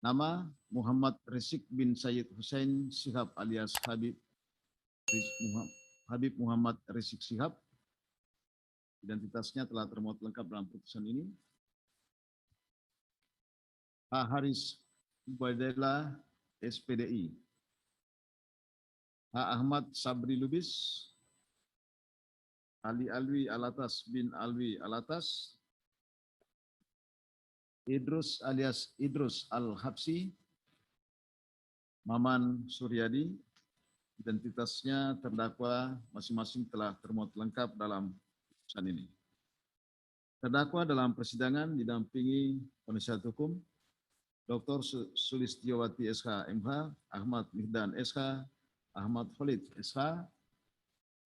Nama Muhammad Rizik bin Sayyid Hussein Shihab alias Habib Muhammad Rizik Shihab. Identitasnya telah termuat lengkap dalam putusan ini. H. Haris Ubaidillah, SPDI. H. Ahmad Sabri Lubis. Ali Alwi Alatas bin Alwi Alatas. Idrus alias Idrus Al-Habsi. Maman Suryadi. Identitasnya terdakwa masing-masing telah termuat lengkap dalam putusan ini. Terdakwa dalam persidangan didampingi penasihat hukum Dr. Sulistiowati SH MH, Ahmad Mihdan SH, Ahmad Khalid SH,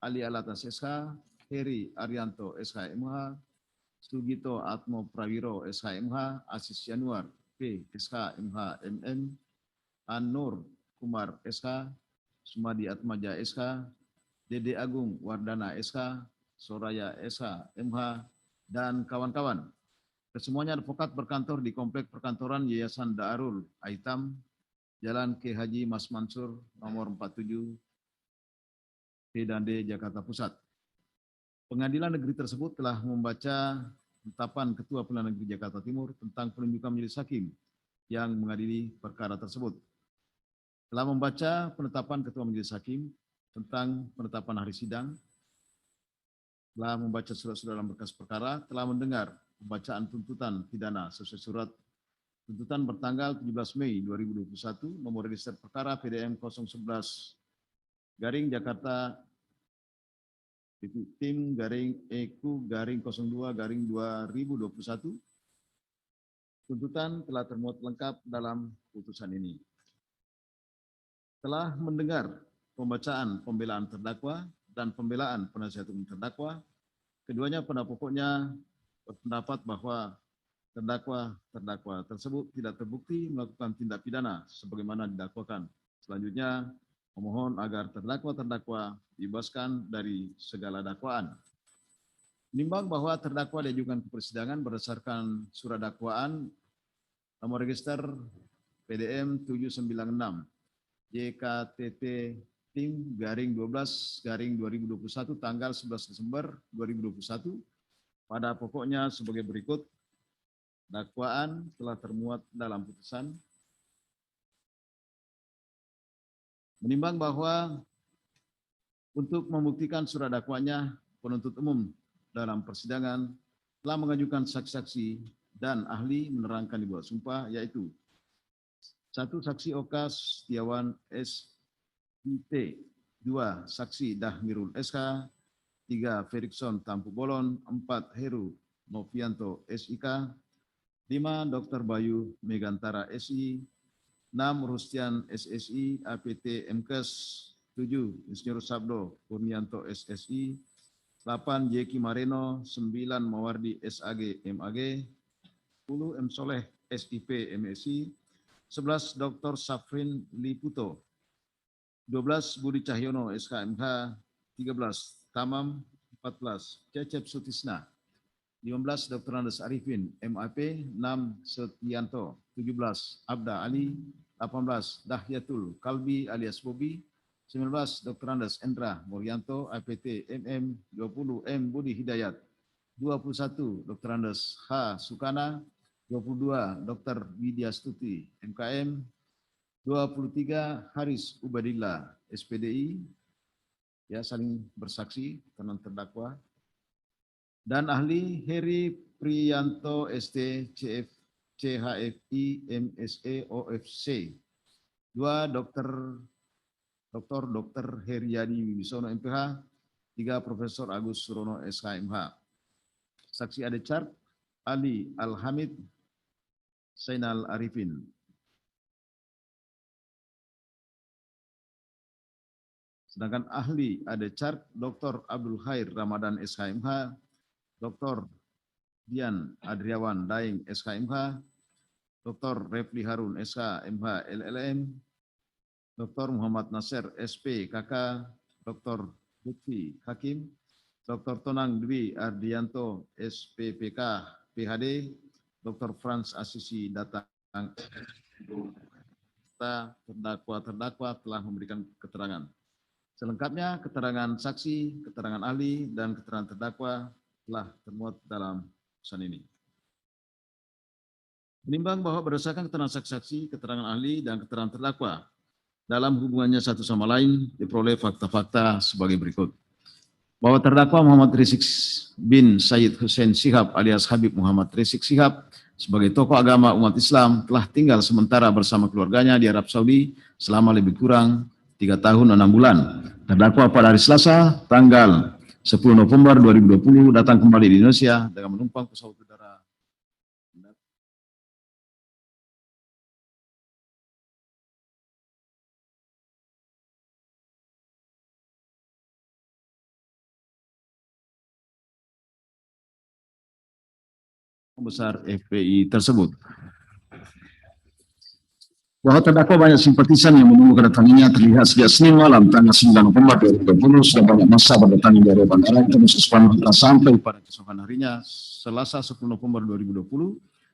Ali Alatas SH, Heri Arianto SH MH, Sugito Atmo Prawiro SH MH, Asis Yanuar P SH MH MM, An-Nur Kumar SH, Sumadi Atmaja SH, Dede Agung Wardana SH, Soraya SH MH, dan kawan-kawan. Kesemuanya advokat berkantor di Komplek Perkantoran Yayasan Daarul Aitam, Jalan K. Haji Mas Mansur, nomor 47, P dan D, Jakarta Pusat. Pengadilan negeri tersebut telah membaca penetapan Ketua Pengadilan Negeri Jakarta Timur tentang penunjukan majelis hakim yang mengadili perkara tersebut. Telah membaca penetapan Ketua Majelis Hakim tentang penetapan hari sidang, telah membaca surat-surat dalam berkas perkara, telah mendengar pembacaan tuntutan pidana sesuai surat tuntutan bertanggal 17 Mei 2021 nomor register perkara PDM 011 garing Jakarta tim garing EQ garing 02 garing 2021. Tuntutan telah termuat lengkap dalam putusan ini. Telah mendengar pembacaan pembelaan terdakwa dan pembelaan penasihat hukum terdakwa, keduanya pada pokoknya berpendapat bahwa terdakwa tersebut tidak terbukti melakukan tindak pidana sebagaimana didakwakan. Selanjutnya, memohon agar terdakwa dibebaskan dari segala dakwaan. Menimbang bahwa terdakwa diajukan ke persidangan berdasarkan surat dakwaan nomor register PDM 796 JKTT tim garing 12 garing 2021 tanggal 11 Desember 2021 pada pokoknya sebagai berikut. Dakwaan telah termuat dalam putusan. Menimbang bahwa untuk membuktikan surat dakwanya, penuntut umum dalam persidangan telah mengajukan saksi-saksi dan ahli menerangkan di bawah sumpah, yaitu 1. Saksi Oka Setiawan SIT, 2. Saksi Dahmirul SK, 3. Ferikson Tampu Bolon, 4. Heru Novianto SIK, 5. Dr. Bayu Megantara SI, 6. Rustian SSI APT MKes, 7. Insinyur Sabdo Kurnianto SSI, 8. Jeki Mareno, 9. Mawardi SAG MAG, 10. M. Soleh SIP MSI, 11. Dr. Safrin Liputo, 12. Budi Cahyono SKMH, 13. Tamam, 14. Cecep Sutisna, 15. Dr. Andes Arifin MAP, 6. Setianto, 17. Abda Ali, 18. Dahyatul Kalbi alias Bobi, 19. Dr. Andes Endra Morianto APT MM, 20. M. Budi Hidayat, 21. Dr. Andes H. Sukana, 22. Dr. Widya Stuti MKM, 23. Haris Ubadillah SPDI, ya saling bersaksi karena terdakwa, dan ahli Heri Priyanto ST CF CHFI MSE OFC, 2. Dr. Heriadi Wibisono MPH, 3. Profesor Agus Surono SKMH. Saksi Adechart Ali Alhamid Zainal Arifin. Sedangkan ahli Adechart Dr. Abdul Khair Ramadan SKMH, Dr. Dian Adriawan Daeng SKMH, Dr. Refli Harun SKMH LLM, Dr. Muhammad Nasir SP KK, Dr. Lutfi Hakim, Dr. Tonang Dwi Ardianto SPPK PhD, Dr. Franz Asisi Datang terdakwa telah memberikan keterangan. Selengkapnya keterangan saksi, keterangan ahli, dan keterangan terdakwa telah termuat dalam putusan ini. Menimbang bahwa berdasarkan keterangan saksi, keterangan ahli, dan keterangan terdakwa dalam hubungannya satu sama lain diperoleh fakta-fakta sebagai berikut. Bahwa terdakwa Muhammad Rizik bin Syed Hussein Shihab alias Habib Muhammad Rizik Shihab sebagai tokoh agama umat Islam telah tinggal sementara bersama keluarganya di Arab Saudi selama lebih kurang 3 tahun 6 bulan. Terdakwa pada hari Selasa tanggal 10 November 2020 datang kembali di Indonesia dengan menumpang pesawat udara besar FPI tersebut. Bahwa terdakwa banyak simpatisan yang menunggu kedatangannya terlihat sejak Senin malam tanggal 9 November 2020 sudah banyak masa berdatangan dari bandara terus sampai pada keesokan harinya Selasa 10 November 2020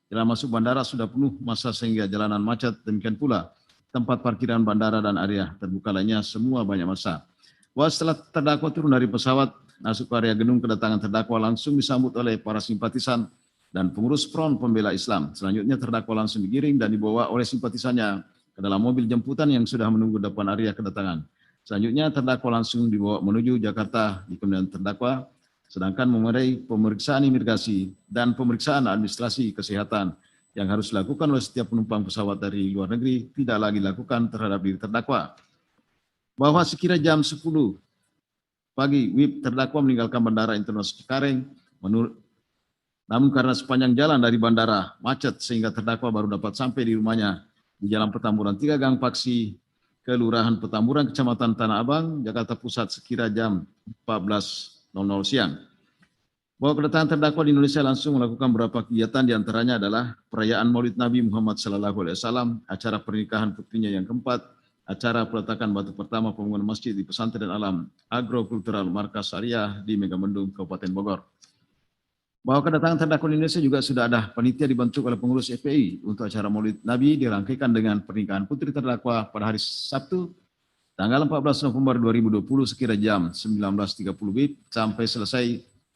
jalan masuk bandara sudah penuh masa sehingga jalanan macet, demikian pula tempat parkiran bandara dan area terbuka lainnya semua banyak masa. Bahwa setelah terdakwa turun dari pesawat masuk ke area gedung kedatangan terdakwa langsung disambut oleh para simpatisan dan pengurus Front Pembela Islam. Selanjutnya terdakwa langsung digiring dan dibawa oleh simpatisannya ke dalam mobil jemputan yang sudah menunggu depan area kedatangan. Selanjutnya terdakwa langsung dibawa menuju Jakarta di kemudian terdakwa, sedangkan memenuhi pemeriksaan imigrasi dan pemeriksaan administrasi kesehatan yang harus dilakukan oleh setiap penumpang pesawat dari luar negeri tidak lagi dilakukan terhadap diri terdakwa. Bahwa sekira jam 10 pagi, WIB terdakwa meninggalkan Bandara Internasional Cengkareng, namun karena sepanjang jalan dari bandara macet sehingga terdakwa baru dapat sampai di rumahnya di Jalan Petamburan 3 Gang Paksi, Kelurahan Petamburan, Kecamatan Tanah Abang, Jakarta Pusat sekira jam 14.00 siang. Bahwa kedatangan terdakwa di Indonesia langsung melakukan beberapa kegiatan diantaranya adalah perayaan Maulid Nabi Muhammad SAW, acara pernikahan putrinya yang keempat, acara peletakan batu pertama pembangunan masjid di Pesantren Alam Agrokultural Markas Syariah di Megamendung, Kabupaten Bogor. Bahwa kedatangan terdakwa di Indonesia juga sudah ada panitia dibentuk oleh pengurus FPI untuk acara Maulid Nabi dirangkaikan dengan pernikahan putri terdakwa pada hari Sabtu tanggal 14 November 2020 sekira jam 19.30 WIB sampai selesai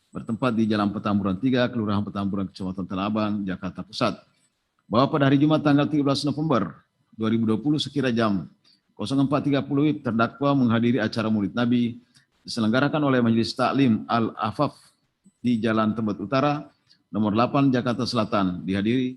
bertempat di Jalan Petamburan 3, Kelurahan Petamburan, Kecamatan Tanah Abang, Jakarta Pusat. Bahwa pada hari Jumat tanggal 13 November 2020 sekira jam 04.30 WIB terdakwa menghadiri acara Maulid Nabi diselenggarakan oleh Majelis Taklim Al-Afaf di Jalan Tebet Utara, nomor 8, Jakarta Selatan, dihadiri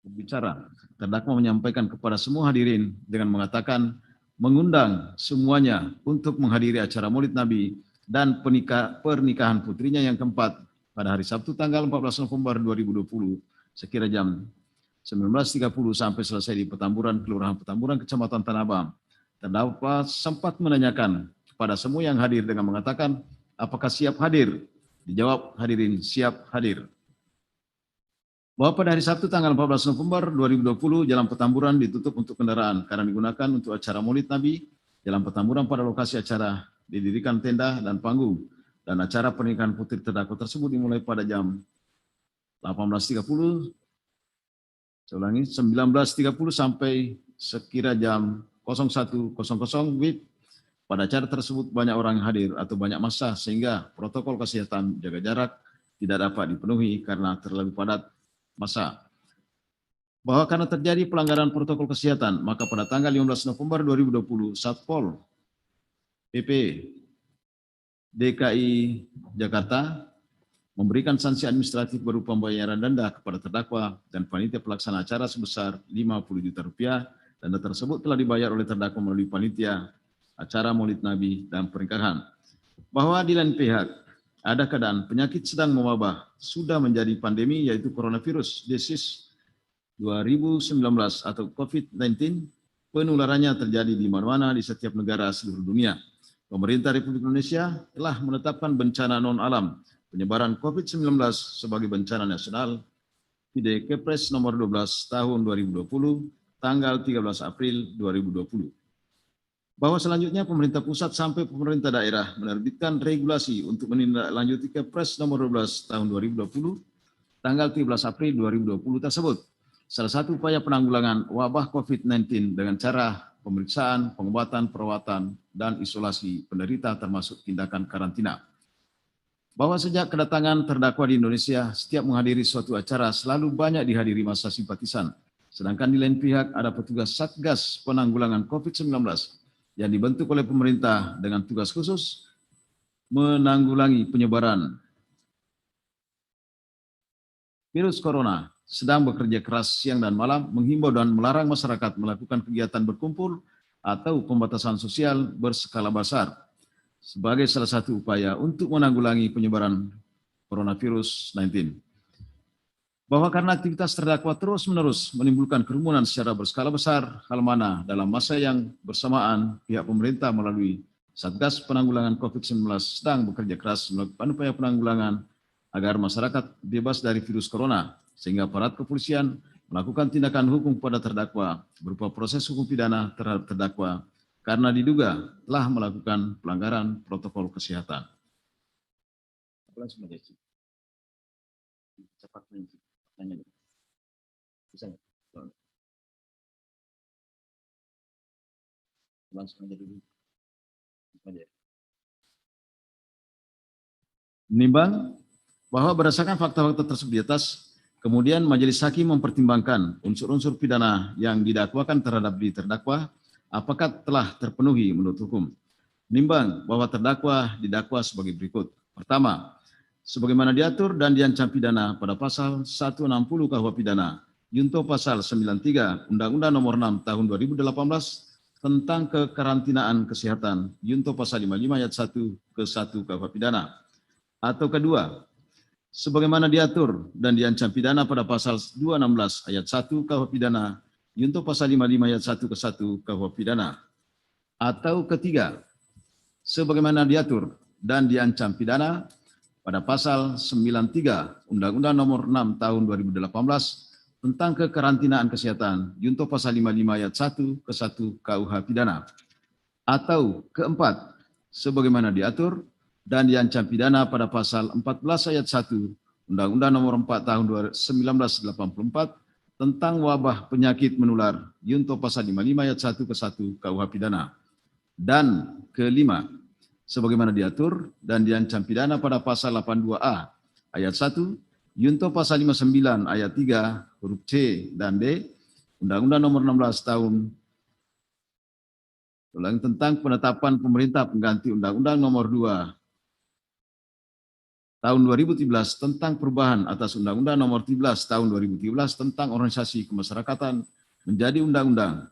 berbicara. Terdakwa menyampaikan kepada semua hadirin dengan mengatakan mengundang semuanya untuk menghadiri acara Maulid Nabi dan pernikahan putrinya yang keempat pada hari Sabtu tanggal 14 November 2020 sekira jam 19.30 sampai selesai di Petamburan, Kelurahan Petamburan, Kecamatan Tanah Abang. Terdakwa sempat menanyakan kepada semua yang hadir dengan mengatakan, apakah siap hadir? Dijawab, hadirin siap hadir. Bahwa pada hari Sabtu tanggal 14 November 2020, Jalan Petamburan ditutup untuk kendaraan karena digunakan untuk acara Maulid Nabi. Jalan Petamburan pada lokasi acara didirikan tenda dan panggung, dan acara pernikahan putri terdakwa tersebut dimulai pada jam 18.30 saya ulangi, 19.30 sampai sekira jam 01.00 WIB. Pada acara tersebut banyak orang hadir atau banyak massa sehingga protokol kesehatan jaga jarak tidak dapat dipenuhi karena terlalu padat massa. Bahwa karena terjadi pelanggaran protokol kesehatan, maka pada tanggal 15 November 2020, Satpol PP DKI Jakarta memberikan sanksi administratif berupa pembayaran denda kepada terdakwa dan panitia pelaksana acara sebesar 50 juta rupiah. Denda tersebut telah dibayar oleh terdakwa melalui panitia acara Maulid Nabi dan pernikahan. Bahwa di lain pihak ada keadaan penyakit sedang mewabah sudah menjadi pandemi yaitu coronavirus disease 2019 atau COVID-19. Penularannya terjadi di mana-mana di setiap negara seluruh dunia. Pemerintah Republik Indonesia telah menetapkan bencana non-alam penyebaran COVID-19 sebagai bencana nasional di Kepres nomor 12 tahun 2020 tanggal 13 April 2020. Bahwa selanjutnya pemerintah pusat sampai pemerintah daerah menerbitkan regulasi untuk menindaklanjuti Kepres nomor 12 tahun 2020 tanggal 13 April 2020 tersebut. Salah satu upaya penanggulangan wabah COVID-19 dengan cara pemeriksaan, pengobatan, perawatan, dan isolasi penderita termasuk tindakan karantina. Bahwa sejak kedatangan terdakwa di Indonesia, setiap menghadiri suatu acara selalu banyak dihadiri massa simpatisan. Sedangkan di lain pihak ada petugas Satgas Penanggulangan COVID-19 yang dibentuk oleh pemerintah dengan tugas khusus menanggulangi penyebaran virus corona, sedang bekerja keras siang dan malam menghimbau dan melarang masyarakat melakukan kegiatan berkumpul atau pembatasan sosial berskala besar sebagai salah satu upaya untuk menanggulangi penyebaran coronavirus 19. Bahwa karena aktivitas terdakwa terus-menerus menimbulkan kerumunan secara berskala besar, hal mana dalam masa yang bersamaan pihak pemerintah melalui Satgas Penanggulangan COVID-19 sedang bekerja keras melakukan upaya penanggulangan agar masyarakat bebas dari virus corona, sehingga aparat kepolisian melakukan tindakan hukum kepada terdakwa berupa proses hukum pidana terhadap terdakwa karena diduga telah melakukan pelanggaran protokol kesehatan. Langsung aja, cepat nanya. Bisa langsung aja dulu. Menimbang bahwa berdasarkan fakta-fakta tersebut di atas, kemudian majelis hakim mempertimbangkan unsur-unsur pidana yang didakwakan terhadap terdakwa apakah telah terpenuhi menurut hukum. Menimbang bahwa terdakwa didakwa sebagai berikut. Pertama, sebagaimana diatur dan diancam pidana pada pasal 160 KUH pidana, junto pasal 93 Undang-Undang Nomor 6 Tahun 2018 tentang kekarantinaan kesehatan, junto pasal 55 ayat 1 ke 1 KUH pidana. Atau kedua, sebagaimana diatur dan diancam pidana pada pasal 216 ayat 1 KUH pidana, junto pasal 55 ayat 1 ke 1 KUH pidana. Atau ketiga, sebagaimana diatur dan diancam pidana pada pasal 93 Undang-Undang Nomor 6 Tahun 2018 tentang kekarantinaan kesehatan, junto pasal 55 ayat 1 ke 1 KUH pidana. Atau keempat, sebagaimana diatur dan diancam pidana pada pasal 14 ayat 1 Undang-Undang Nomor 4 Tahun 1984 tentang wabah penyakit menular, junto pasal 55 ayat 1 ke 1 KUH pidana. Dan kelima, sebagaimana diatur dan diancam pidana pada pasal 82A ayat 1 junto pasal 59 ayat 3 huruf C dan D Undang-Undang Nomor 16 Tahun tentang penetapan pemerintah pengganti Undang-Undang Nomor 2 Tahun 2013 tentang perubahan atas Undang-Undang Nomor 13 Tahun 2013 tentang organisasi kemasyarakatan menjadi undang-undang.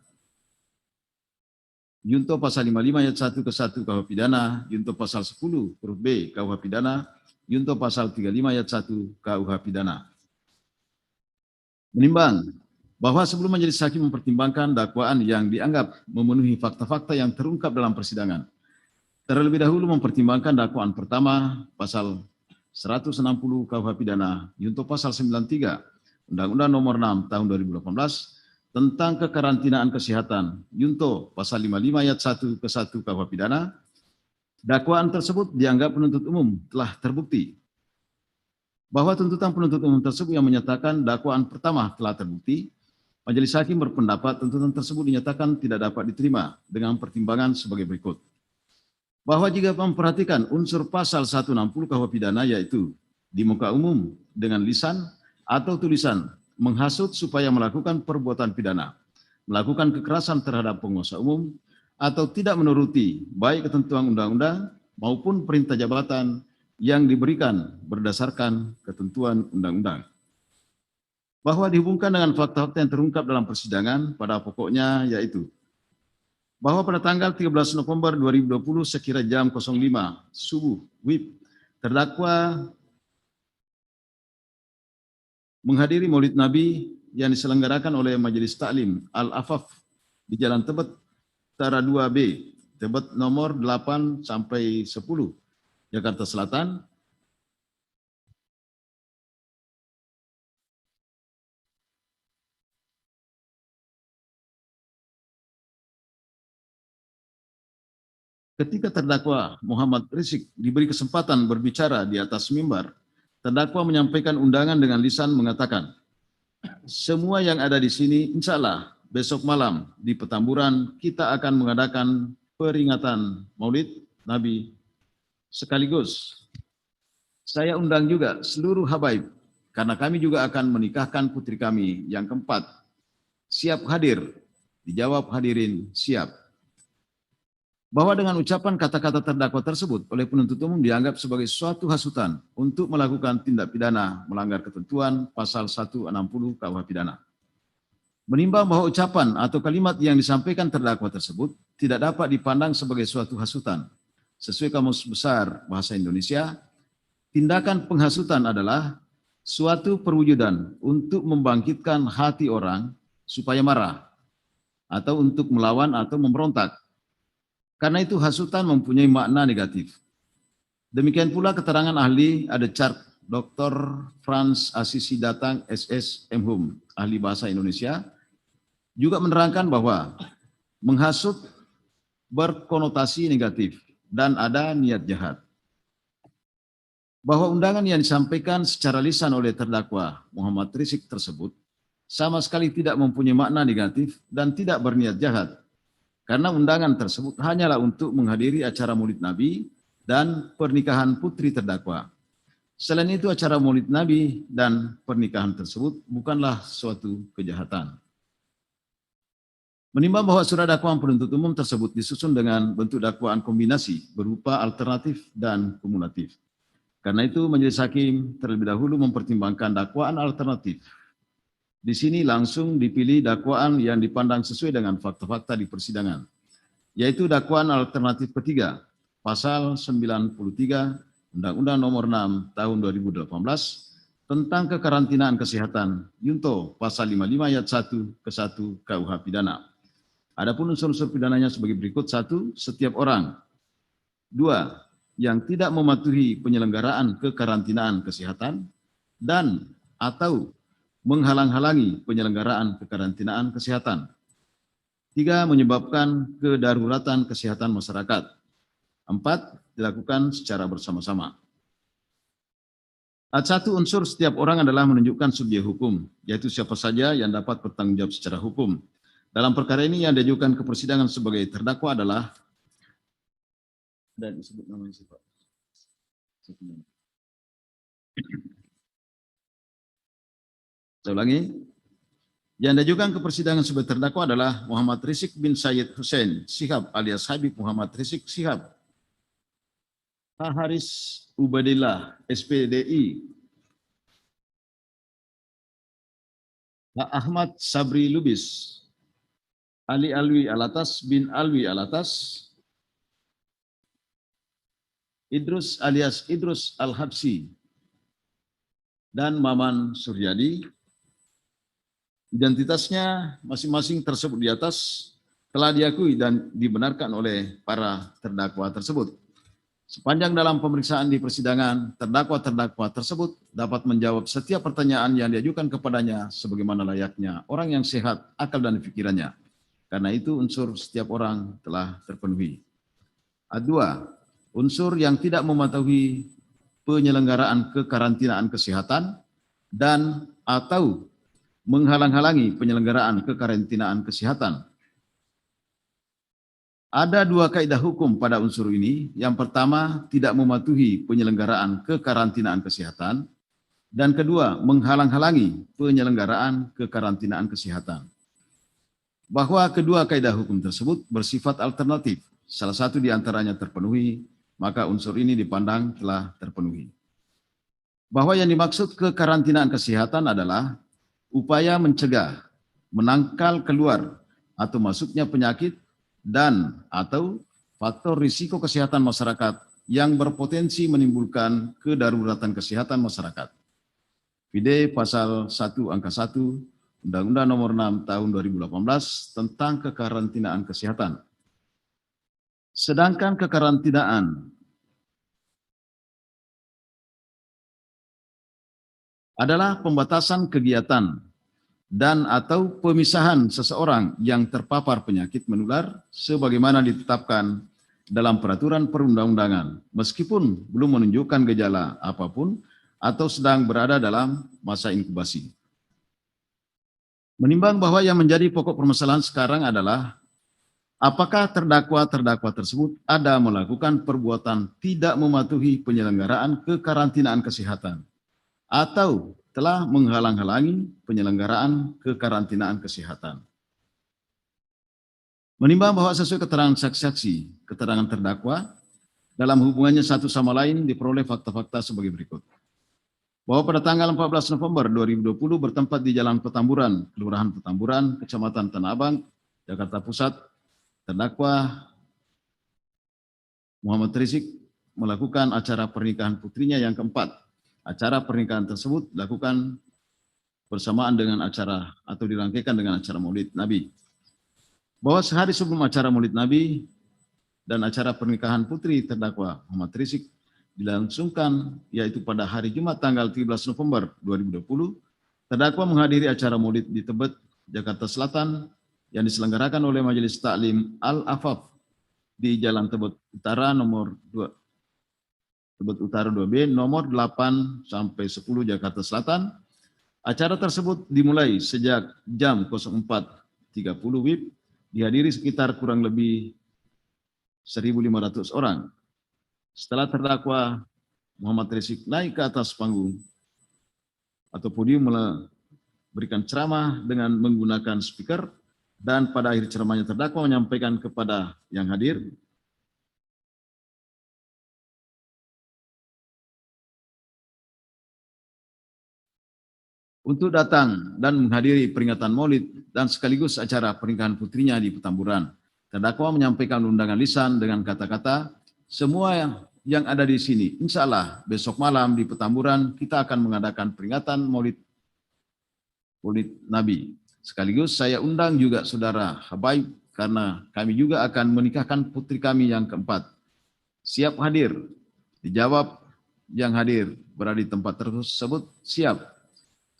Junto pasal 55 ayat 1 ke 1 KUH pidana, junto pasal 10 huruf B KUH pidana, junto pasal 35 ayat 1 KUH pidana. Menimbang bahwa sebelum majelis hakim mempertimbangkan dakwaan yang dianggap memenuhi fakta-fakta yang terungkap dalam persidangan, terlebih dahulu mempertimbangkan dakwaan pertama pasal 160 KUH pidana, junto pasal 93 Undang-Undang Nomor 6 Tahun 2018 tentang kekarantinaan kesehatan, junto pasal 55 ayat 1 ke 1 KUH pidana, dakwaan tersebut dianggap penuntut umum telah terbukti. Bahwa tuntutan penuntut umum tersebut yang menyatakan dakwaan pertama telah terbukti, majelis hakim berpendapat tuntutan tersebut dinyatakan tidak dapat diterima dengan pertimbangan sebagai berikut. Bahwa jika memperhatikan unsur pasal 160 KUH pidana yaitu di muka umum dengan lisan atau tulisan menghasut supaya melakukan perbuatan pidana, melakukan kekerasan terhadap penguasa umum atau tidak menuruti baik ketentuan undang-undang maupun perintah jabatan yang diberikan berdasarkan ketentuan undang-undang. Bahwa dihubungkan dengan fakta-fakta yang terungkap dalam persidangan pada pokoknya yaitu bahwa pada tanggal 13 November 2020 sekira jam 05 subuh WIB, terdakwa menghadiri Maulid Nabi yang diselenggarakan oleh Majelis Taklim Al-Afaf di Jalan Tebet Utara 2B, Tebet nomor 8 sampai 10, Jakarta Selatan, Ketika terdakwa Muhammad Rizik diberi kesempatan berbicara di atas mimbar, terdakwa menyampaikan undangan dengan lisan mengatakan, semua yang ada di sini insya Allah besok malam di Petamburan kita akan mengadakan peringatan Maulid Nabi sekaligus. Saya undang juga seluruh habaib karena kami juga akan menikahkan putri kami yang keempat. Siap hadir? Dijawab hadirin siap. Bahwa dengan ucapan kata-kata terdakwa tersebut oleh penuntut umum dianggap sebagai suatu hasutan untuk melakukan tindak pidana melanggar ketentuan pasal 160 KUH pidana. Menimbang bahwa ucapan atau kalimat yang disampaikan terdakwa tersebut tidak dapat dipandang sebagai suatu hasutan. Sesuai Kamus Besar Bahasa Indonesia, tindakan penghasutan adalah suatu perwujudan untuk membangkitkan hati orang supaya marah atau untuk melawan atau memberontak. Karena itu hasutan mempunyai makna negatif. Demikian pula keterangan ahli Adecart Dr. Frans Asisi Datang SS MHum, ahli bahasa Indonesia, juga menerangkan bahwa menghasut berkonotasi negatif dan ada niat jahat. Bahwa undangan yang disampaikan secara lisan oleh terdakwa Muhammad Rizik tersebut sama sekali tidak mempunyai makna negatif dan tidak berniat jahat. Karena undangan tersebut hanyalah untuk menghadiri acara Maulid Nabi dan pernikahan putri terdakwa. Selain itu acara Maulid Nabi dan pernikahan tersebut bukanlah suatu kejahatan. Menimbang bahwa surat dakwaan penuntut umum tersebut disusun dengan bentuk dakwaan kombinasi berupa alternatif dan kumulatif. Karena itu majelis hakim terlebih dahulu mempertimbangkan dakwaan alternatif. Di sini langsung dipilih dakwaan yang dipandang sesuai dengan fakta-fakta di persidangan, yaitu dakwaan alternatif ketiga, pasal 93 Undang-Undang Nomor 6 Tahun 2018 tentang kekarantinaan kesehatan, Yunto pasal 55 ayat 1 ke 1 KUH pidana. Adapun unsur-unsur pidananya sebagai berikut: 1. Setiap orang. 2. Yang tidak mematuhi penyelenggaraan kekarantinaan kesehatan dan atau menghalang-halangi penyelenggaraan kekarantinaan kesehatan. 3. Menyebabkan kedaruratan kesehatan masyarakat. 4. Dilakukan secara bersama-sama. Ayat 1 unsur setiap orang adalah menunjukkan subjek hukum, yaitu siapa saja yang dapat bertanggung jawab secara hukum. Dalam perkara ini yang diajukan ke persidangan sebagai terdakwa adalah, dan disebut namanya siapa? Saya ulangi, yang diajukan ke persidangan sebagai terdakwa adalah Muhammad Rizik bin Syed Hussein Shihab alias Habib Muhammad Rizik Shihab, Haris Ubadillah SPDI, Ahmad Sabri Lubis, Ali Alwi Alatas bin Alwi Alatas, Idrus alias Idrus Al-Habsi, dan Maman Suryadi. Identitasnya masing-masing tersebut di atas telah diakui dan dibenarkan oleh para terdakwa tersebut. Sepanjang dalam pemeriksaan di persidangan, terdakwa-terdakwa tersebut dapat menjawab setiap pertanyaan yang diajukan kepadanya sebagaimana layaknya orang yang sehat akal dan pikirannya. Karena itu unsur setiap orang telah terpenuhi. 2. Unsur yang tidak mematuhi penyelenggaraan kekarantinaan kesehatan dan atau menghalang-halangi penyelenggaraan kekarantinaan kesehatan. Ada 2 kaidah hukum pada unsur ini. Yang pertama, tidak mematuhi penyelenggaraan kekarantinaan kesehatan, dan kedua, menghalang-halangi penyelenggaraan kekarantinaan kesehatan. Bahwa kedua kaidah hukum tersebut bersifat alternatif, salah satu di antaranya terpenuhi, maka unsur ini dipandang telah terpenuhi. Bahwa yang dimaksud kekarantinaan kesehatan adalah upaya mencegah, menangkal keluar atau masuknya penyakit dan atau faktor risiko kesehatan masyarakat yang berpotensi menimbulkan kedaruratan kesehatan masyarakat. Vide pasal 1 angka 1 Undang-Undang Nomor 6 Tahun 2018 tentang kekarantinaan kesehatan. Sedangkan kekarantinaan adalah pembatasan kegiatan dan atau pemisahan seseorang yang terpapar penyakit menular sebagaimana ditetapkan dalam peraturan perundang-undangan, meskipun belum menunjukkan gejala apapun atau sedang berada dalam masa inkubasi. Menimbang bahwa yang menjadi pokok permasalahan sekarang adalah apakah terdakwa-terdakwa tersebut ada melakukan perbuatan tidak mematuhi penyelenggaraan kekarantinaan kesehatan atau telah menghalang-halangi penyelenggaraan kekarantinaan kesehatan. Menimbang bahwa sesuai keterangan saksi-saksi, keterangan terdakwa dalam hubungannya satu sama lain diperoleh fakta-fakta sebagai berikut. Bahwa pada tanggal 14 November 2020 bertempat di Jalan Petamburan, Kelurahan Petamburan, Kecamatan Tanah Abang, Jakarta Pusat, terdakwa Muhammad Rizik melakukan acara pernikahan putrinya yang keempat. Acara pernikahan tersebut dilakukan bersamaan dengan acara atau dirangkaikan dengan acara Maulid Nabi. Bahwa sehari sebelum acara Maulid Nabi dan acara pernikahan putri terdakwa Muhammad Rizik dilangsungkan, yaitu pada hari Jumat tanggal 13 November 2020, terdakwa menghadiri acara Maulid di Tebet, Jakarta Selatan yang diselenggarakan oleh Majelis Taklim Al-Afaf di Jalan Tebet Utara nomor 2, Tebet Utara 2B nomor 8 sampai 10 Jakarta Selatan. Acara tersebut dimulai sejak jam 04.30 WIB, dihadiri sekitar kurang lebih 1.500 orang. Setelah terdakwa Muhammad Rizik naik ke atas panggung atau podium memberikan ceramah dengan menggunakan speaker, dan pada akhir ceramahnya terdakwa menyampaikan kepada yang hadir, untuk datang dan menghadiri peringatan Maulid dan sekaligus acara pernikahan putrinya di Petamburan. Terdakwa menyampaikan undangan lisan dengan kata-kata, semua yang ada di sini, insya Allah besok malam di Petamburan kita akan mengadakan peringatan Maulid Nabi. Sekaligus saya undang juga saudara Habaib karena kami juga akan menikahkan putri kami yang keempat. Siap hadir? Dijawab yang hadir berada di tempat tersebut, siap.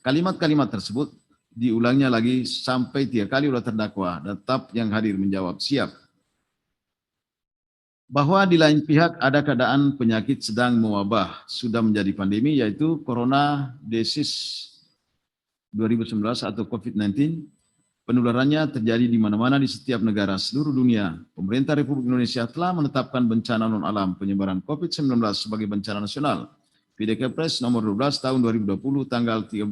Kalimat-kalimat tersebut diulangnya lagi sampai 3 kali oleh terdakwa, dan tetap yang hadir menjawab siap. Bahwa di lain pihak ada keadaan penyakit sedang mewabah, sudah menjadi pandemi, yaitu Corona Disease 2019 atau COVID-19. Penularannya terjadi di mana-mana di setiap negara seluruh dunia. Pemerintah Republik Indonesia telah menetapkan bencana non-alam penyebaran COVID-19 sebagai bencana nasional. Kepres nomor 12 tahun 2020 tanggal 13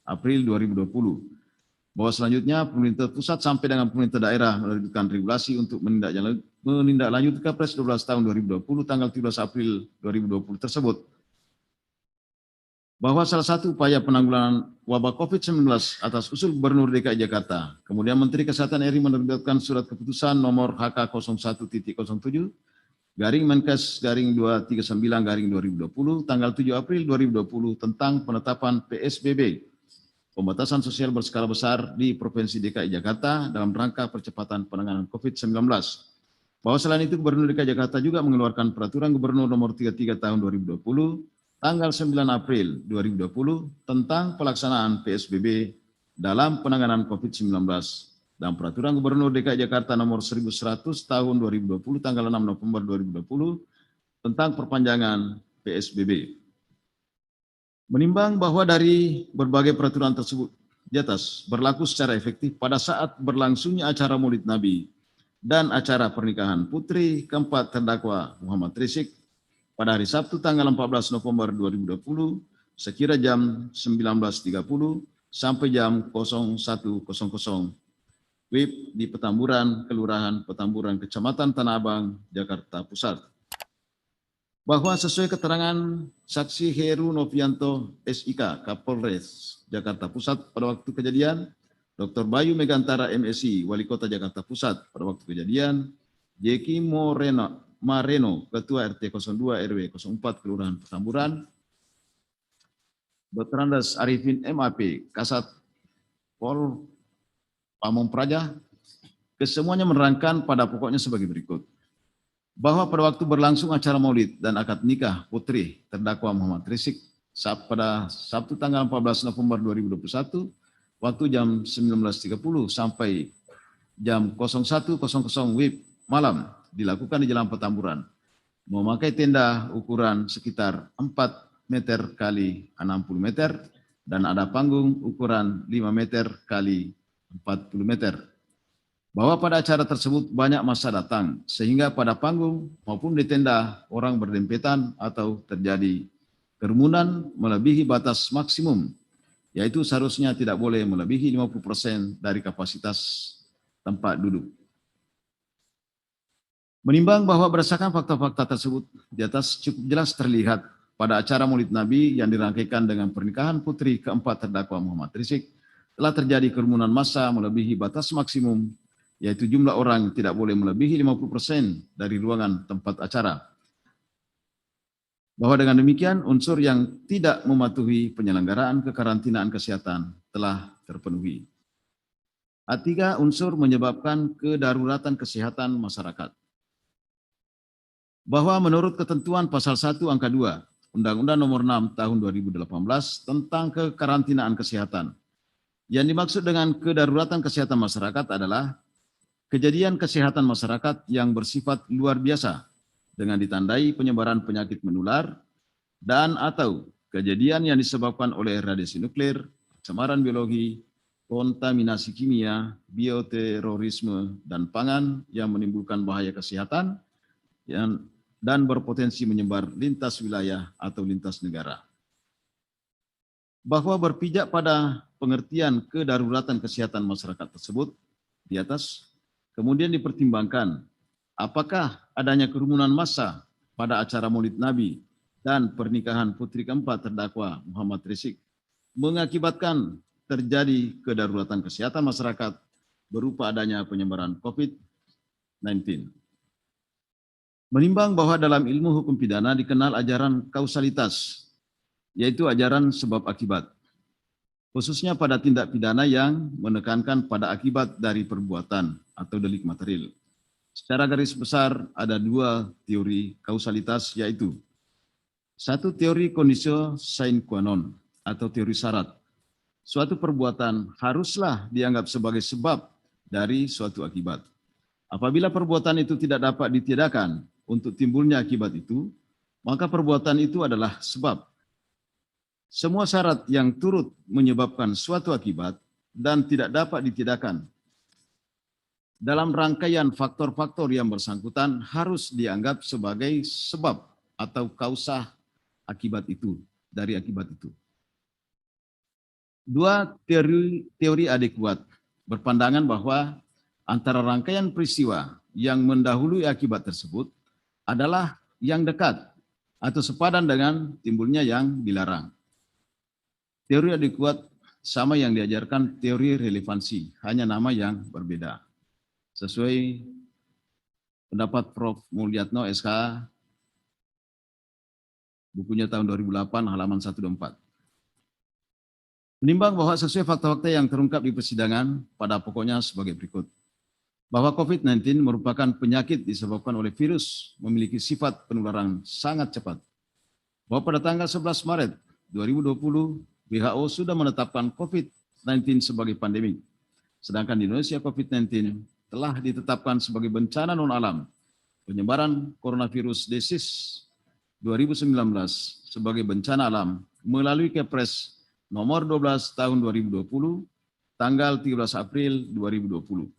April 2020. Bahwa selanjutnya pemerintah pusat sampai dengan pemerintah daerah menerbitkan regulasi untuk menindaklanjuti Kepres 12 tahun 2020 tanggal 13 April 2020 tersebut. Bahwa salah satu upaya penanggulangan wabah COVID-19 atas usul Gubernur DKI Jakarta, kemudian Menteri Kesehatan RI menerbitkan surat keputusan nomor HK 01.07 garing Menkes garing 239 garing 2020 tanggal 7 April 2020 tentang penetapan PSBB, pembatasan sosial berskala besar di Provinsi DKI Jakarta dalam rangka percepatan penanganan COVID-19. Bahwa selain itu Gubernur DKI Jakarta juga mengeluarkan peraturan Gubernur nomor 33 tahun 2020 tanggal 9 April 2020 tentang pelaksanaan PSBB dalam penanganan COVID-19 dan peraturan Gubernur DKI Jakarta nomor 1100 tahun 2020 tanggal 6 November 2020 tentang perpanjangan PSBB. Menimbang bahwa dari berbagai peraturan tersebut di atas berlaku secara efektif pada saat berlangsungnya acara Maulid Nabi dan acara pernikahan putri keempat terdakwa Muhammad Rizik pada hari Sabtu tanggal 14 November 2020 sekira jam 19.30 sampai jam 01.00 WIB di Petamburan, Kelurahan Petamburan, Kecamatan Tanah Abang, Jakarta Pusat. Bahwa sesuai keterangan saksi Heru Novianto SIK, Kapolres Jakarta Pusat pada waktu kejadian, Dr. Bayu Megantara MSI, Wali Kota Jakarta Pusat pada waktu kejadian, Jeki Mareno, Ketua RT 02 RW 04 Kelurahan Petamburan, Dr. Andes Arifin MAP, Kasat Pol Pamong Praja, kesemuanya menerangkan pada pokoknya sebagai berikut. Bahwa pada waktu berlangsung acara Maulid dan akad nikah putri terdakwa Muhammad Rizik pada Sabtu tanggal 14 November 2021, waktu jam 19.30 sampai jam 01.00 WIB malam dilakukan di Jalan Petamburan, memakai tenda ukuran sekitar 4 meter kali 60 meter, dan ada panggung ukuran 5 meter kali 40 meter. Bahwa pada acara tersebut banyak massa datang, sehingga pada panggung maupun di tenda orang berdempetan atau terjadi kerumunan melebihi batas maksimum, yaitu seharusnya tidak boleh melebihi 50% dari kapasitas tempat duduk. Menimbang bahwa berdasarkan fakta-fakta tersebut di atas cukup jelas terlihat pada acara Maulid Nabi yang dirangkaikan dengan pernikahan putri keempat terdakwa Muhammad Rizik telah terjadi kerumunan massa melebihi batas maksimum, yaitu jumlah orang tidak boleh melebihi 50% dari ruangan tempat acara. Bahwa dengan demikian unsur yang tidak mematuhi penyelenggaraan kekarantinaan kesehatan telah terpenuhi. A3, unsur menyebabkan kedaruratan kesehatan masyarakat. Bahwa menurut ketentuan pasal 1 angka 2 Undang-Undang Nomor 6 Tahun 2018 tentang kekarantinaan kesehatan, yang dimaksud dengan kedaruratan kesehatan masyarakat adalah kejadian kesehatan masyarakat yang bersifat luar biasa dengan ditandai penyebaran penyakit menular dan atau kejadian yang disebabkan oleh radiasi nuklir, pencemaran biologi, kontaminasi kimia, bioterorisme, dan pangan yang menimbulkan bahaya kesehatan dan berpotensi menyebar lintas wilayah atau lintas negara. Bahwa berpijak pada pengertian kedaruratan kesehatan masyarakat tersebut di atas, kemudian dipertimbangkan apakah adanya kerumunan massa pada acara Maulid Nabi dan pernikahan putri keempat terdakwa Muhammad Rizik mengakibatkan terjadi kedaruratan kesehatan masyarakat berupa adanya penyebaran COVID-19. Menimbang bahwa dalam ilmu hukum pidana dikenal ajaran kausalitas, yaitu ajaran sebab akibat, khususnya pada tindak pidana yang menekankan pada akibat dari perbuatan atau delik material. Secara garis besar ada dua teori kausalitas, yaitu satu, teori conditio sine qua non atau teori syarat. Suatu perbuatan haruslah dianggap sebagai sebab dari suatu akibat. Apabila perbuatan itu tidak dapat ditiadakan untuk timbulnya akibat itu, maka perbuatan itu adalah sebab. Semua syarat yang turut menyebabkan suatu akibat dan tidak dapat ditiadakan dalam rangkaian faktor-faktor yang bersangkutan harus dianggap sebagai sebab atau kausa akibat itu, dari akibat itu. Dua, teori adekuat berpandangan bahwa antara rangkaian peristiwa yang mendahului akibat tersebut adalah yang dekat atau sepadan dengan timbulnya yang dilarang. Teori adekuat sama yang diajarkan teori relevansi, hanya nama yang berbeda. Sesuai pendapat Prof. Mulyatno SK, bukunya tahun 2008, halaman 124. Menimbang bahwa sesuai fakta-fakta yang terungkap di persidangan, pada pokoknya sebagai berikut. Bahwa COVID-19 merupakan penyakit disebabkan oleh virus memiliki sifat penularan sangat cepat. Bahwa pada tanggal 11 Maret 2020, WHO sudah menetapkan COVID-19 sebagai pandemik. Sedangkan di Indonesia COVID-19 telah ditetapkan sebagai bencana non-alam, penyebaran coronavirus disease 2019 sebagai bencana alam melalui Kepres nomor 12 tahun 2020, tanggal 13 April 2020.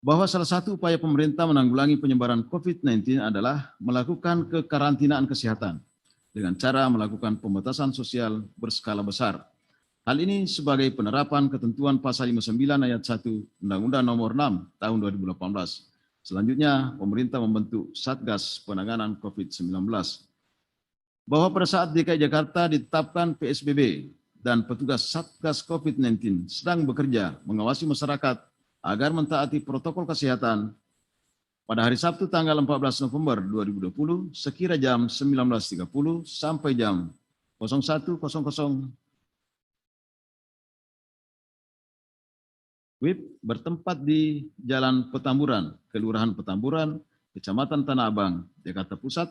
Bahwa salah satu upaya pemerintah menanggulangi penyebaran COVID-19 adalah melakukan kekarantinaan kesehatan dengan cara melakukan pembatasan sosial berskala besar. Hal ini sebagai penerapan ketentuan pasal 59 ayat 1 Undang-Undang Nomor 6 tahun 2018. Selanjutnya, pemerintah membentuk Satgas Penanganan COVID-19. Bahwa pada saat DKI Jakarta ditetapkan PSBB dan petugas Satgas COVID-19 sedang bekerja mengawasi masyarakat agar mentaati protokol kesehatan, pada hari Sabtu tanggal 14 November 2020 sekira jam 19.30 sampai jam 01.00 WIB bertempat di Jalan Petamburan, Kelurahan Petamburan, Kecamatan Tanah Abang, Jakarta Pusat.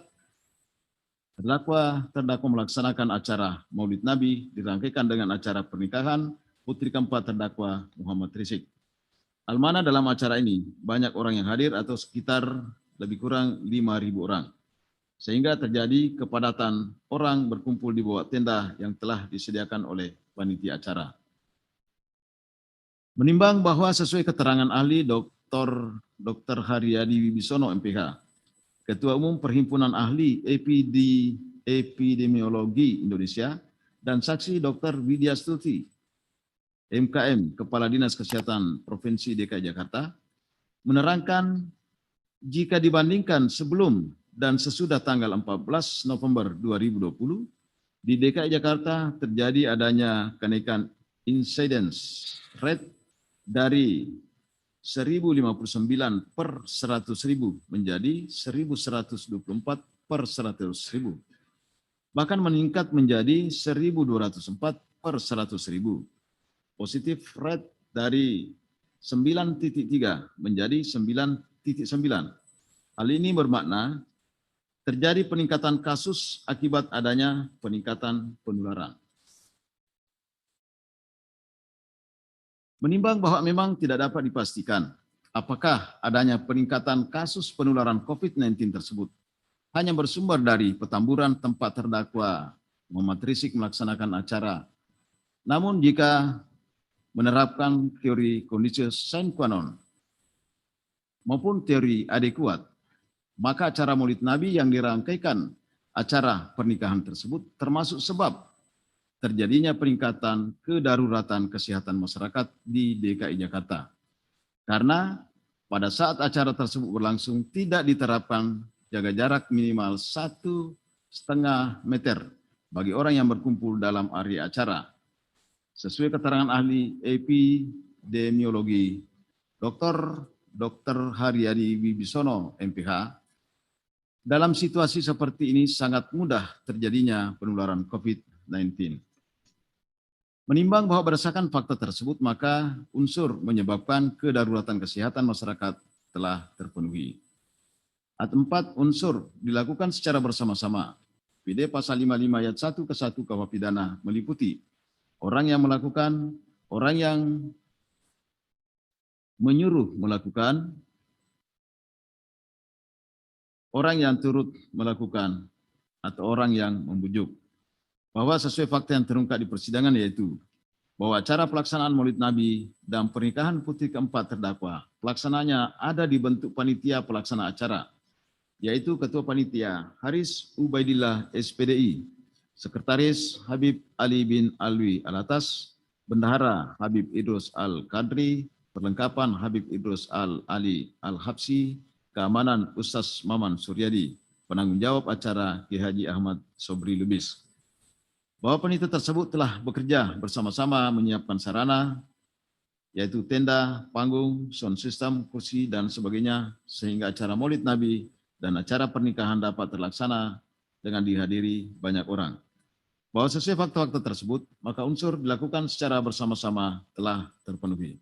Terdakwa melaksanakan acara Maulid Nabi dirangkaikan dengan acara pernikahan putri keempat terdakwa Muhammad Rizik. Almana dalam acara ini banyak orang yang hadir atau sekitar lebih kurang 5.000 orang. Sehingga terjadi kepadatan orang berkumpul di bawah tenda yang telah disediakan oleh panitia acara. Menimbang bahwa sesuai keterangan ahli Dr. Haryadi Wibisono MPH, Ketua Umum Perhimpunan Ahli Epidemiologi Indonesia, dan saksi Dr. Widya Stuti, MKM, Kepala Dinas Kesehatan Provinsi DKI Jakarta, menerangkan jika dibandingkan sebelum dan sesudah tanggal 14 November 2020, di DKI Jakarta terjadi adanya kenaikan incidence rate dari 1059 per 100.000 menjadi 1124 per 100.000. Bahkan meningkat menjadi 1204 per 100.000. Positif rate dari 9.3 menjadi 9.9. Hal ini bermakna terjadi peningkatan kasus akibat adanya peningkatan penularan. Menimbang bahwa memang tidak dapat dipastikan apakah adanya peningkatan kasus penularan COVID-19 tersebut hanya bersumber dari petamburan tempat terdakwa Muhammad Rizik melaksanakan acara. Namun jika menerapkan teori kondisi sine qua non maupun teori adekuat, maka acara Maulid Nabi yang dirangkaikan acara pernikahan tersebut termasuk sebab terjadinya peningkatan kedaruratan kesehatan masyarakat di DKI Jakarta. Karena pada saat acara tersebut berlangsung tidak diterapkan jaga jarak minimal 1,5 meter bagi orang yang berkumpul dalam area acara. Sesuai keterangan ahli epidemiologi Dr. Haryadi Wibisono MPH, dalam situasi seperti ini sangat mudah terjadinya penularan COVID-19. Menimbang bahwa berdasarkan fakta tersebut, maka unsur menyebabkan kedaruratan kesehatan masyarakat telah terpenuhi. Ayat 4, unsur dilakukan secara bersama-sama. PD pasal 55 ayat 1 ke 1 KUH pidana meliputi orang yang melakukan, orang yang menyuruh melakukan, orang yang turut melakukan, atau orang yang membujuk. Bahwa sesuai fakta yang terungkap di persidangan yaitu bahwa acara pelaksanaan Maulid Nabi dan pernikahan putri keempat terdakwa, pelaksananya ada di bentuk panitia pelaksana acara, yaitu Ketua Panitia Haris Ubaidillah SPDI, Sekretaris Habib Ali bin Alwi Alatas, Bendahara Habib Idrus Al-Kadri, Perlengkapan Habib Idrus Al-Ali Al-Habsi, Keamanan Ustaz Maman Suryadi, Penanggung jawab acara Ki Haji Ahmad Sobri Lubis. Bahwa panitia tersebut telah bekerja bersama-sama menyiapkan sarana, yaitu tenda, panggung, sound system, kursi, dan sebagainya, sehingga acara Maulid Nabi dan acara pernikahan dapat terlaksana dengan dihadiri banyak orang. Bahwa sesuai fakta-fakta tersebut, maka unsur dilakukan secara bersama-sama telah terpenuhi.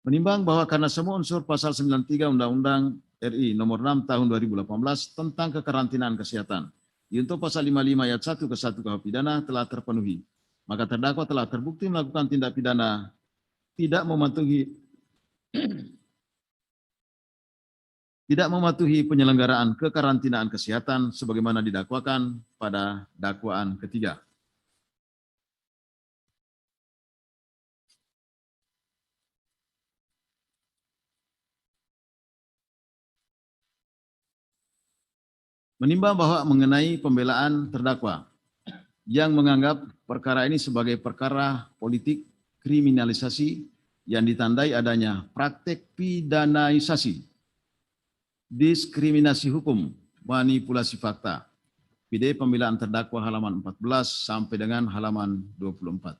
Menimbang bahwa karena semua unsur pasal 93 Undang-Undang RI nomor 6 tahun 2018 tentang kekarantinaan kesehatan, untuk pasal 55 ayat 1 ke 1 KUH pidana telah terpenuhi, maka terdakwa telah terbukti melakukan tindak pidana tidak mematuhi penyelenggaraan kekarantinaan kesehatan sebagaimana didakwakan pada dakwaan ketiga. Menimbang bahwa mengenai pembelaan terdakwa yang menganggap perkara ini sebagai perkara politik kriminalisasi yang ditandai adanya praktek pidanaisasi, diskriminasi hukum, manipulasi fakta. PD pembelaan terdakwa halaman 14 sampai dengan halaman 24.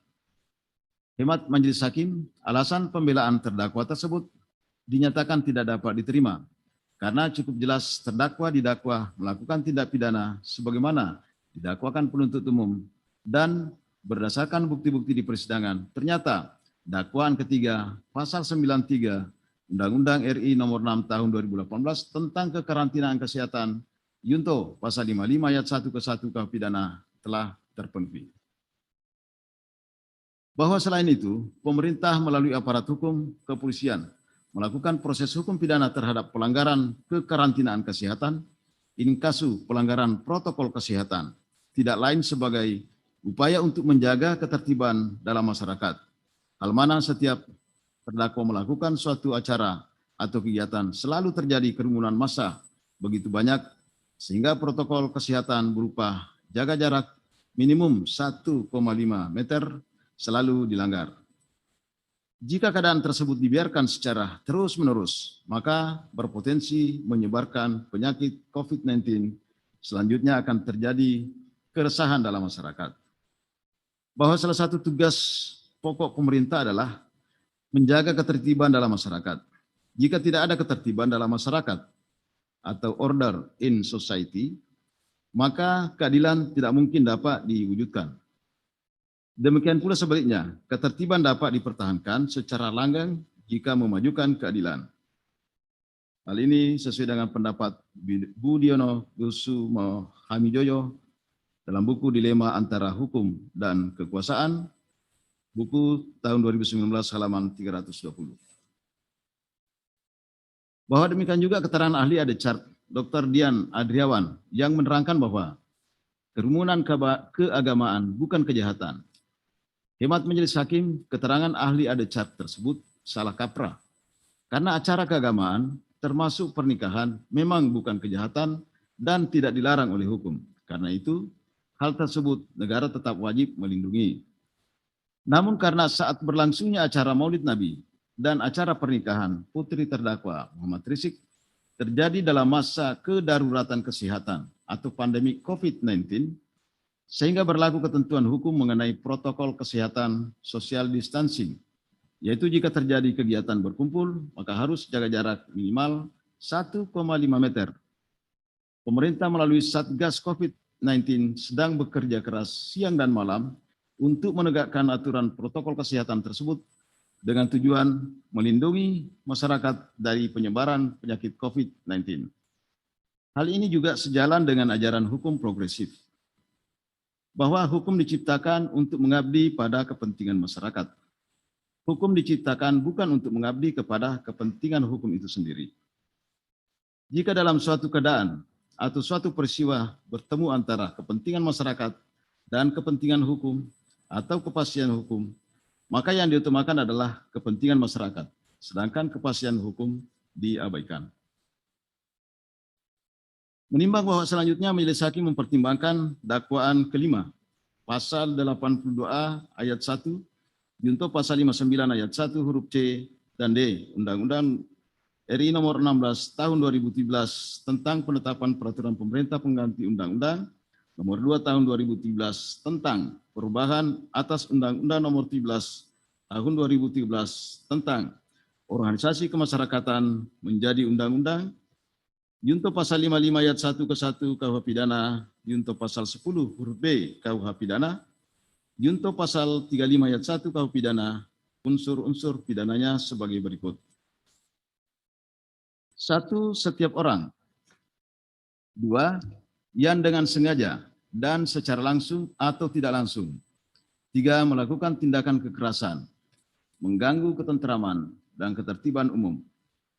Hemat Majelis Hakim, alasan pembelaan terdakwa tersebut dinyatakan tidak dapat diterima karena cukup jelas terdakwa didakwa melakukan tindak pidana sebagaimana didakwakan penuntut umum dan berdasarkan bukti-bukti di persidangan, ternyata dakwaan ketiga pasal 93 Undang-Undang RI nomor 6 tahun 2018 tentang kekarantinaan kesehatan Yunto pasal 55 ayat 1 ke 1 KUH pidana telah terpenuhi. Bahwa selain itu, pemerintah melalui aparat hukum kepolisian melakukan proses hukum pidana terhadap pelanggaran kekarantinaan kesehatan, inkasu pelanggaran protokol kesehatan, tidak lain sebagai upaya untuk menjaga ketertiban dalam masyarakat. Hal mana setiap terdakwa melakukan suatu acara atau kegiatan selalu terjadi kerumunan massa begitu banyak sehingga protokol kesehatan berupa jaga jarak minimum 1,5 meter selalu dilanggar. Jika keadaan tersebut dibiarkan secara terus-menerus, maka berpotensi menyebarkan penyakit COVID-19. Selanjutnya akan terjadi keresahan dalam masyarakat. Bahwa salah satu tugas pokok pemerintah adalah menjaga ketertiban dalam masyarakat. Jika tidak ada ketertiban dalam masyarakat atau order in society, maka keadilan tidak mungkin dapat diwujudkan. Demikian pula sebaliknya, ketertiban dapat dipertahankan secara langgeng jika memajukan keadilan. Hal ini sesuai dengan pendapat Budiono Kusumo Hamijoyo dalam buku Dilema Antara Hukum dan Kekuasaan, buku tahun 2019 halaman 320. Bahwa demikian juga keterangan ahli ADCART Dr. Dian Adriawan yang menerangkan bahwa kerumunan keagamaan bukan kejahatan. Hemat Majelis Hakim, keterangan ahli ADCART tersebut salah kaprah. Karena acara keagamaan termasuk pernikahan memang bukan kejahatan dan tidak dilarang oleh hukum. Karena itu, hal tersebut negara tetap wajib melindungi. Namun karena saat berlangsungnya acara Maulid Nabi dan acara pernikahan putri terdakwa Muhammad Rizik terjadi dalam masa kedaruratan kesehatan atau pandemi COVID-19, sehingga berlaku ketentuan hukum mengenai protokol kesehatan social distancing, yaitu jika terjadi kegiatan berkumpul, maka harus jaga jarak minimal 1,5 meter. Pemerintah melalui Satgas COVID-19 sedang bekerja keras siang dan malam untuk menegakkan aturan protokol kesehatan tersebut dengan tujuan melindungi masyarakat dari penyebaran penyakit COVID-19. Hal ini juga sejalan dengan ajaran hukum progresif, bahwa hukum diciptakan untuk mengabdi pada kepentingan masyarakat. Hukum diciptakan bukan untuk mengabdi kepada kepentingan hukum itu sendiri. Jika dalam suatu keadaan atau suatu peristiwa bertemu antara kepentingan masyarakat dan kepentingan hukum atau kepastian hukum, maka yang diutamakan adalah kepentingan masyarakat, sedangkan kepastian hukum diabaikan. Menimbang bahwa selanjutnya Majelis Hakim mempertimbangkan dakwaan kelima, pasal 82A ayat 1, junto pasal 59 ayat 1 huruf C dan D, Undang-Undang RI nomor 16 tahun 2017 tentang penetapan peraturan pemerintah pengganti Undang-Undang nomor 2 tahun 2017 tentang perubahan atas Undang-Undang nomor 17 tahun 2013 tentang organisasi kemasyarakatan menjadi undang-undang, junto pasal 55 ayat 1 ke 1 KUH pidana, junto pasal 10 huruf B KUH pidana, junto pasal 35 ayat 1 KUH pidana, unsur-unsur pidananya sebagai berikut. 1. Setiap orang. 2. Yang dengan sengaja dan secara langsung atau tidak langsung. 3. Melakukan tindakan kekerasan, mengganggu ketentraman dan ketertiban umum,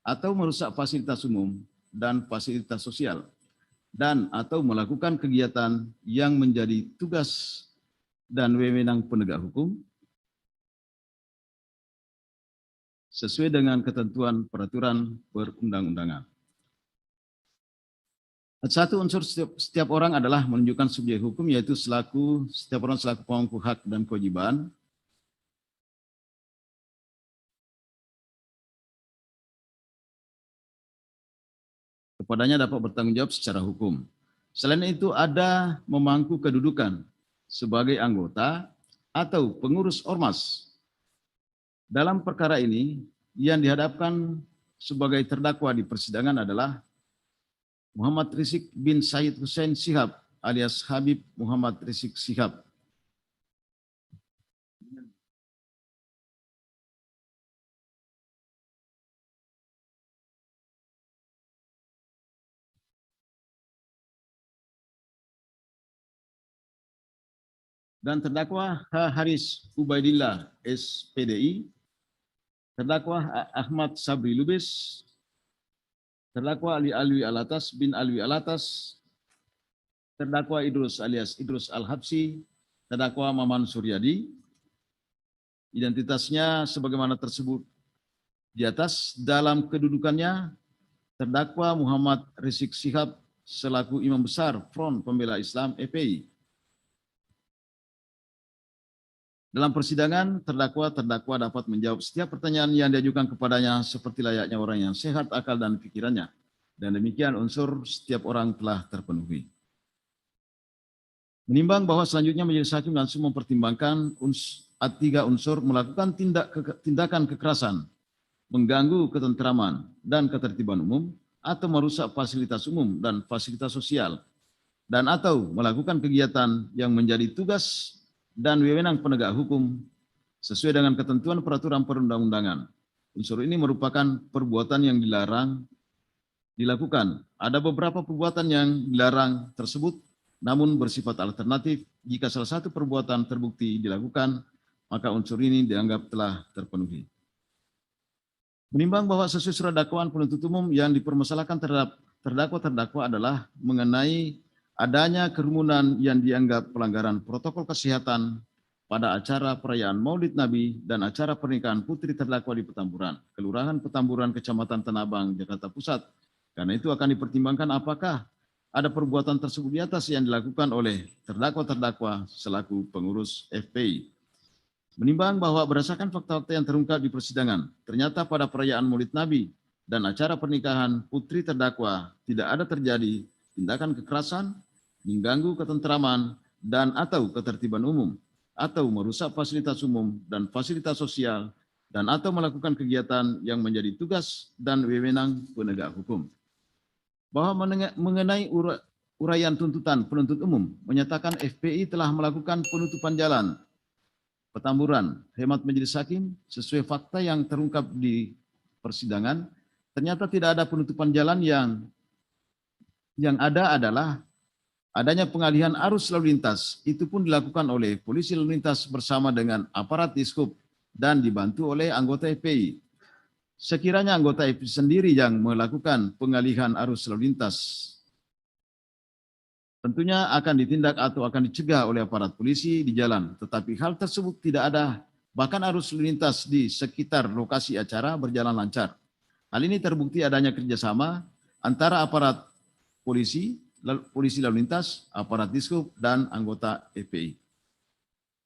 atau merusak fasilitas umum dan fasilitas sosial, dan atau melakukan kegiatan yang menjadi tugas dan wewenang penegak hukum sesuai dengan ketentuan peraturan perundang-undangan. Satu unsur setiap orang adalah menunjukkan subjek hukum, yaitu setiap orang selaku pemangku hak dan kewajiban kepadanya dapat bertanggung jawab secara hukum. Selain itu ada memangku kedudukan sebagai anggota atau pengurus ormas. Dalam perkara ini yang dihadapkan sebagai terdakwa di persidangan adalah Muhammad Rizik bin Syed Hussein Shihab alias Habib Muhammad Rizik Shihab. dan terdakwa H. Haris Ubaidillah SPDI, terdakwa Ahmad Sabri Lubis, terdakwa Ali Alwi Alatas bin Alwi Alatas, terdakwa Idrus alias Idrus Al-Habsi, terdakwa Maman Suryadi, identitasnya sebagaimana tersebut di atas. Dalam kedudukannya, terdakwa Muhammad Rizik Syihab selaku Imam Besar Front Pembela Islam FPI. Dalam persidangan, terdakwa dapat menjawab setiap pertanyaan yang diajukan kepadanya seperti layaknya orang yang sehat akal dan pikirannya. Dan demikian unsur setiap orang telah terpenuhi. Menimbang bahwa selanjutnya majelis hakim langsung mempertimbangkan tiga unsur melakukan tindakan kekerasan, mengganggu ketentraman dan ketertiban umum, atau merusak fasilitas umum dan fasilitas sosial, dan atau melakukan kegiatan yang menjadi tugas dan wewenang penegak hukum sesuai dengan ketentuan peraturan perundang-undangan. Unsur ini merupakan perbuatan yang dilarang dilakukan. Ada beberapa perbuatan yang dilarang tersebut, namun bersifat alternatif. Jika salah satu perbuatan terbukti dilakukan, maka unsur ini dianggap telah terpenuhi. Menimbang bahwa sesuai surat dakwaan penuntut umum yang dipermasalahkan terhadap terdakwa adalah mengenai adanya kerumunan yang dianggap pelanggaran protokol kesehatan pada acara perayaan Maulid Nabi dan acara pernikahan putri terdakwa di Petamburan, Kelurahan Petamburan, Kecamatan Tanah Abang, Jakarta Pusat. Karena itu akan dipertimbangkan apakah ada perbuatan tersebut di atas yang dilakukan oleh terdakwa selaku pengurus FPI. Menimbang bahwa berdasarkan fakta-fakta yang terungkap di persidangan, ternyata pada perayaan Maulid Nabi dan acara pernikahan putri terdakwa tidak ada terjadi tindakan kekerasan, mengganggu ketentraman dan atau ketertiban umum, atau merusak fasilitas umum dan fasilitas sosial, dan atau melakukan kegiatan yang menjadi tugas dan wewenang penegak hukum. Bahwa mengenai uraian tuntutan penuntut umum menyatakan FPI telah melakukan penutupan jalan Petamburan, hemat majelis hakim, sesuai fakta yang terungkap di persidangan, ternyata tidak ada penutupan jalan. Yang ada adalah adanya pengalihan arus lalu lintas. Itu pun dilakukan oleh polisi lalu lintas bersama dengan aparat Dishub dan dibantu oleh anggota FPI. Sekiranya anggota FPI sendiri yang melakukan pengalihan arus lalu lintas, tentunya akan ditindak atau akan dicegah oleh aparat polisi di jalan. Tetapi hal tersebut tidak ada, bahkan arus lalu lintas di sekitar lokasi acara berjalan lancar. Hal ini terbukti adanya kerjasama antara aparat polisi lalu lintas, aparat Dishub, dan anggota FPI.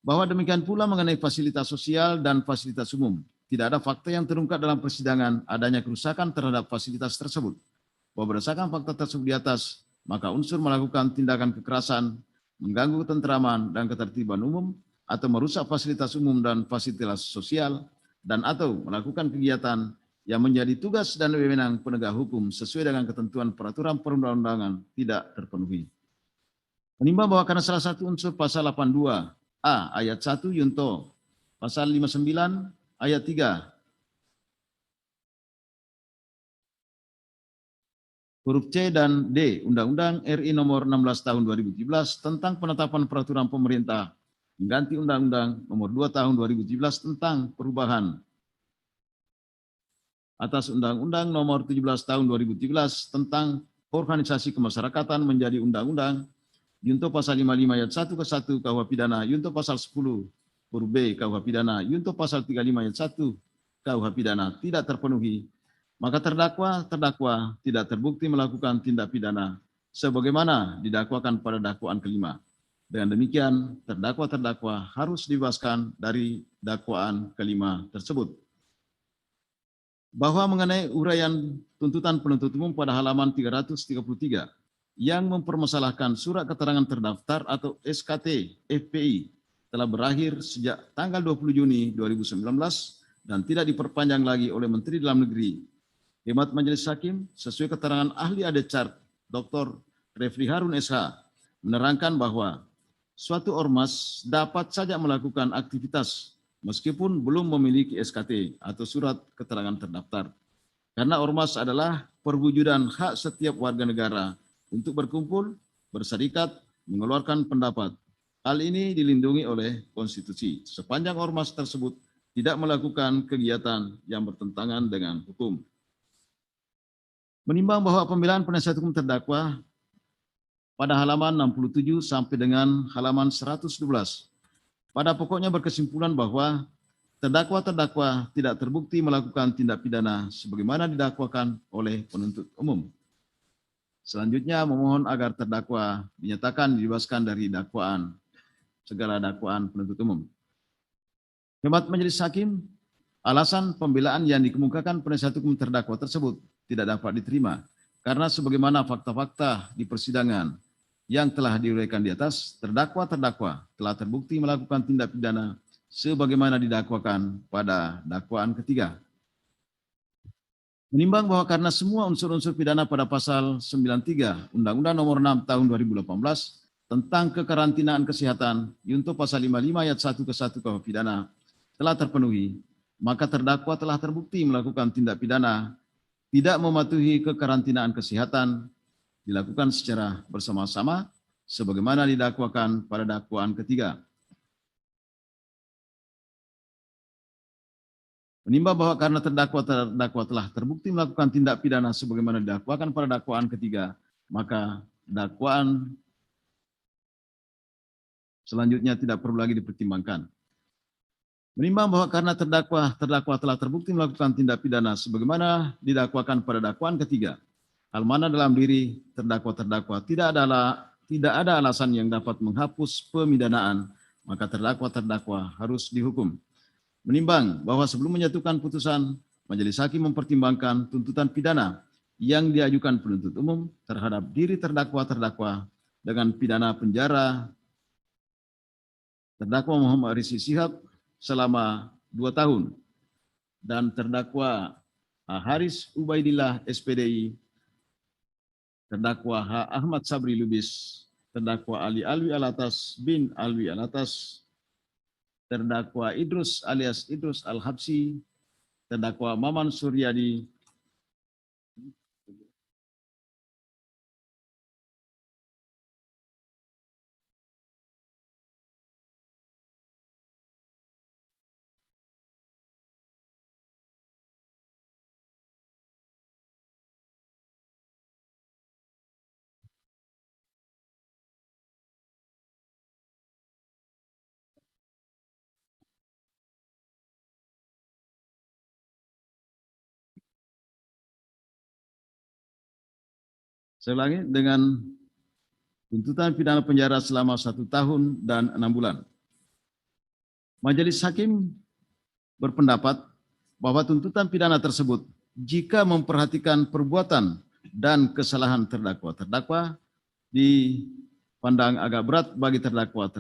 Bahwa demikian pula mengenai fasilitas sosial dan fasilitas umum. Tidak ada fakta yang terungkap dalam persidangan adanya kerusakan terhadap fasilitas tersebut. Bahwa berdasarkan fakta tersebut di atas, maka unsur melakukan tindakan kekerasan, mengganggu ketentraman dan ketertiban umum, atau merusak fasilitas umum dan fasilitas sosial, dan atau melakukan kegiatan yang menjadi tugas dan wewenang penegak hukum sesuai dengan ketentuan peraturan perundang-undangan tidak terpenuhi. Menimbang bahwa karena salah satu unsur pasal 82A ayat 1 Yunto, pasal 59 ayat 3 huruf C dan D Undang-Undang RI nomor 16 tahun 2017 tentang penetapan peraturan pemerintah mengganti Undang-Undang nomor 2 tahun 2017 tentang perubahan atas Undang-Undang nomor 17 tahun 2017 tentang organisasi kemasyarakatan menjadi Undang-Undang Yunto pasal 55 ayat 1 ke 1 KUH pidana, Yunto pasal 10 huruf B KUH pidana, Yunto pasal 35 ayat 1 KUH pidana tidak terpenuhi, maka terdakwa tidak terbukti melakukan tindak pidana sebagaimana didakwakan pada dakwaan kelima. Dengan demikian, terdakwa harus dibebaskan dari dakwaan kelima tersebut. Bahwa mengenai uraian tuntutan penuntut umum pada halaman 333 yang mempermasalahkan surat keterangan terdaftar atau SKT FPI telah berakhir sejak tanggal 20 Juni 2019 dan tidak diperpanjang lagi oleh Menteri Dalam Negeri. Hemat Majelis Hakim, sesuai keterangan ahli ADCART, Dr. Refli Harun SH, menerangkan bahwa suatu ormas dapat saja melakukan aktivitas meskipun belum memiliki SKT atau surat keterangan terdaftar. Karena ormas adalah perwujudan hak setiap warga negara untuk berkumpul, berserikat, mengeluarkan pendapat, Hal ini dilindungi oleh konstitusi sepanjang ormas tersebut tidak melakukan kegiatan yang bertentangan dengan hukum. Menimbang bahwa pembelaan penasihat hukum terdakwa pada halaman 67 sampai dengan halaman 112 pada pokoknya berkesimpulan bahwa terdakwa tidak terbukti melakukan tindak pidana sebagaimana didakwakan oleh penuntut umum. Selanjutnya memohon agar terdakwa dinyatakan dibebaskan dari segala dakwaan penuntut umum. Hemat Majelis Hakim, alasan pembelaan yang dikemukakan penasihat hukum terdakwa tersebut tidak dapat diterima karena sebagaimana fakta-fakta di persidangan yang telah diuraikan di atas, terdakwa telah terbukti melakukan tindak pidana sebagaimana didakwakan pada dakwaan ketiga. Menimbang bahwa karena semua unsur-unsur pidana pada pasal 93 Undang-Undang Nomor 6 Tahun 2018 tentang kekarantinaan kesehatan junto pasal 55 ayat 1 ke 1 KUH pidana telah terpenuhi, maka terdakwa telah terbukti melakukan tindak pidana tidak mematuhi kekarantinaan kesehatan dilakukan secara bersama-sama sebagaimana didakwakan pada dakwaan ketiga. Menimbang bahwa karena terdakwa telah terbukti melakukan tindak pidana sebagaimana didakwakan pada dakwaan ketiga, maka dakwaan selanjutnya tidak perlu lagi dipertimbangkan. Menimbang bahwa karena terdakwa telah terbukti melakukan tindak pidana sebagaimana didakwakan pada dakwaan ketiga, hal mana dalam diri terdakwa tidak ada alasan yang dapat menghapus pemidanaan, maka terdakwa harus dihukum. Menimbang bahwa sebelum menyatukan putusan, Majelis Hakim mempertimbangkan tuntutan pidana yang diajukan penuntut umum terhadap diri terdakwa dengan pidana penjara terdakwa Muhammad Rizik Syihab selama 2 tahun dan terdakwa Haris Ubaidillah SPDI, terdakwa H. Ahmad Sabri Lubis, terdakwa Ali Alwi Alatas bin Alwi Alatas, terdakwa Idrus alias Idrus Al-Habsi, terdakwa Maman Suryadi, saya ulangi, dengan tuntutan pidana penjara selama 1 tahun dan 6 bulan. Majelis Hakim berpendapat bahwa tuntutan pidana tersebut jika memperhatikan perbuatan dan kesalahan terdakwa dipandang agak berat bagi terdakwa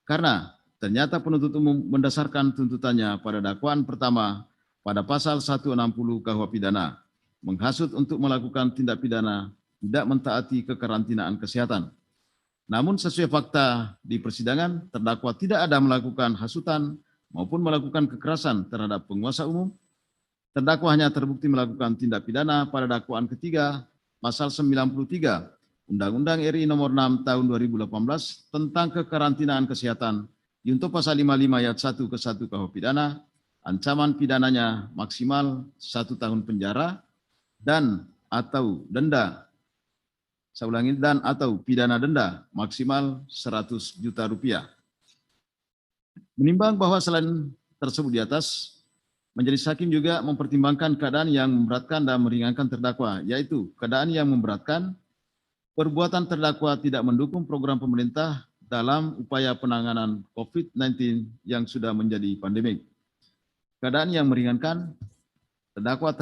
karena ternyata penuntut umum mendasarkan tuntutannya pada dakwaan pertama pada pasal 160 KUH pidana menghasut untuk melakukan tindak pidana tidak mentaati kekarantinaan kesehatan. Namun sesuai fakta di persidangan, terdakwa tidak ada melakukan hasutan maupun melakukan kekerasan terhadap penguasa umum. Terdakwa hanya terbukti melakukan tindak pidana pada dakwaan ketiga pasal 93 Undang-Undang RI Nomor 6 Tahun 2018 tentang kekarantinaan kesehatan junto pasal 55 ayat 1 ke 1 KUH pidana, ancaman pidananya maksimal 1 tahun penjara dan atau denda. Saya ulangi, dan atau pidana denda maksimal 100 juta rupiah. Menimbang bahwa selain tersebut di atas, Majelis Hakim juga mempertimbangkan keadaan yang memberatkan dan meringankan terdakwa, yaitu keadaan yang memberatkan perbuatan terdakwa tidak mendukung program pemerintah dalam upaya penanganan COVID-19 yang sudah menjadi pandemik. Keadaan yang meringankan, terdakwa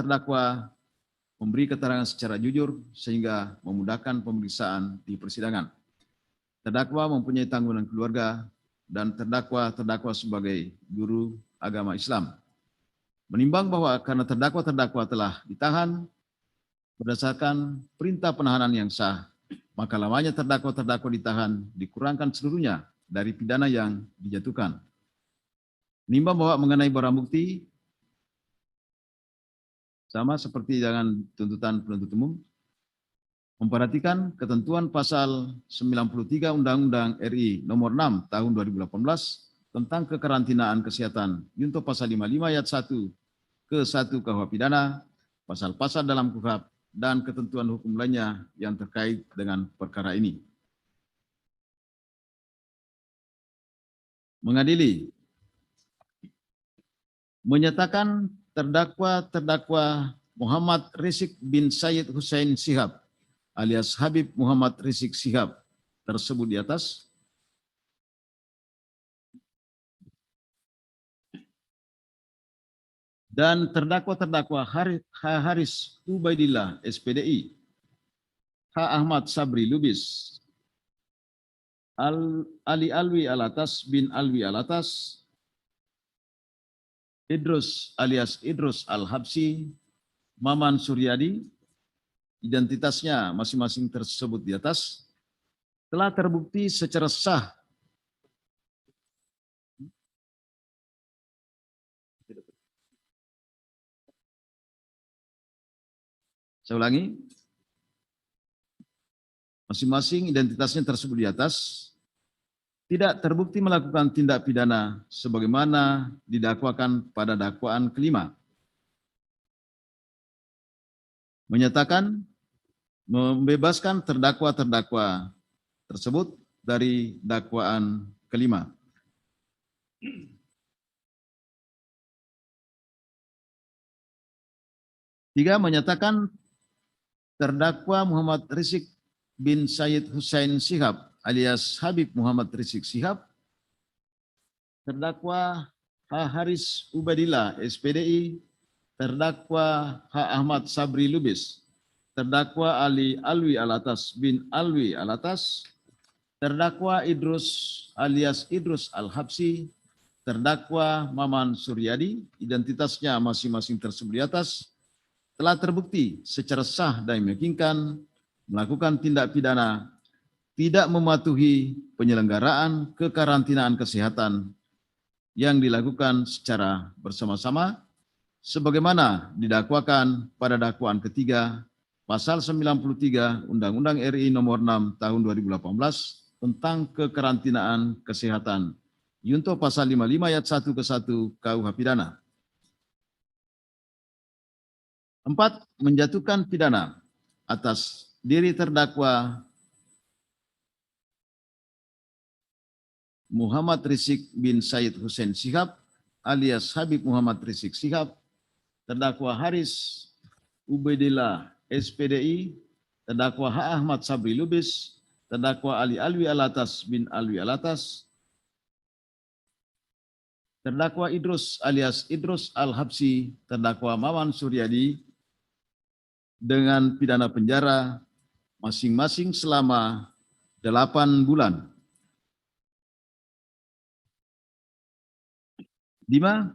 memberi keterangan secara jujur sehingga memudahkan pemeriksaan di persidangan. Terdakwa mempunyai tanggungan keluarga dan terdakwa sebagai guru agama Islam. Menimbang bahwa karena terdakwa telah ditahan berdasarkan perintah penahanan yang sah, maka lamanya terdakwa ditahan dikurangkan seluruhnya dari pidana yang dijatuhkan. Menimbang bahwa mengenai barang bukti sama seperti dengan tuntutan penuntut umum, memperhatikan ketentuan pasal 93 Undang-Undang RI nomor 6 tahun 2018 tentang kekarantinaan kesehatan junto pasal 55 ayat 1 ke 1 KUH pidana, pasal-pasal dalam KUHP dan ketentuan hukum lainnya yang terkait dengan perkara ini. Mengadili, menyatakan terdakwa Muhammad Rizik bin Syed Hussein Shihab alias Habib Muhammad Rizik Shihab tersebut di atas dan terdakwa Haris Ubaidillah SPDI, H. Ahmad Sabri Lubis, Ali Alwi Alatas bin Alwi Alatas, Idrus alias Idrus Al-Habsi, Maman Suryadi, identitasnya masing-masing tersebut di atas, telah terbukti secara sah saya ulangi, masing-masing identitasnya tersebut di atas tidak terbukti melakukan tindak pidana sebagaimana didakwakan pada dakwaan kelima. Menyatakan membebaskan terdakwa-terdakwa tersebut dari dakwaan kelima. Tiga, menyatakan terdakwa Muhammad Rizik bin Syed Hussein Shihab alias Habib Muhammad Rizik Shihab, terdakwa H. Haris Ubaidillah SPDI, terdakwa H. Ahmad Sabri Lubis, terdakwa Ali Alwi Alatas bin Alwi Alatas, terdakwa Idrus alias Idrus Al-Habsi, terdakwa Maman Suryadi, identitasnya masing-masing tersebut di atas, telah terbukti secara sah dan meyakinkan melakukan tindak pidana tidak mematuhi penyelenggaraan kekarantinaan kesehatan yang dilakukan secara bersama-sama sebagaimana didakwakan pada dakwaan ketiga pasal 93 Undang-Undang RI nomor 6 tahun 2018 tentang kekarantinaan kesehatan junto pasal 55 ayat 1 ke 1 KUH pidana. 4. Menjatuhkan pidana atas diri terdakwa Muhammad Rizik bin Syed Hussein Shihab alias Habib Muhammad Rizik Shihab, terdakwa Haris Ubaidillah SPDI, terdakwa H. Ahmad Sabri Lubis, terdakwa Ali Alwi Alatas bin Alwi Alatas, terdakwa Idrus alias Idrus Al-Habsi, terdakwa Maman Suryadi dengan pidana penjara masing-masing selama 8 bulan. 5.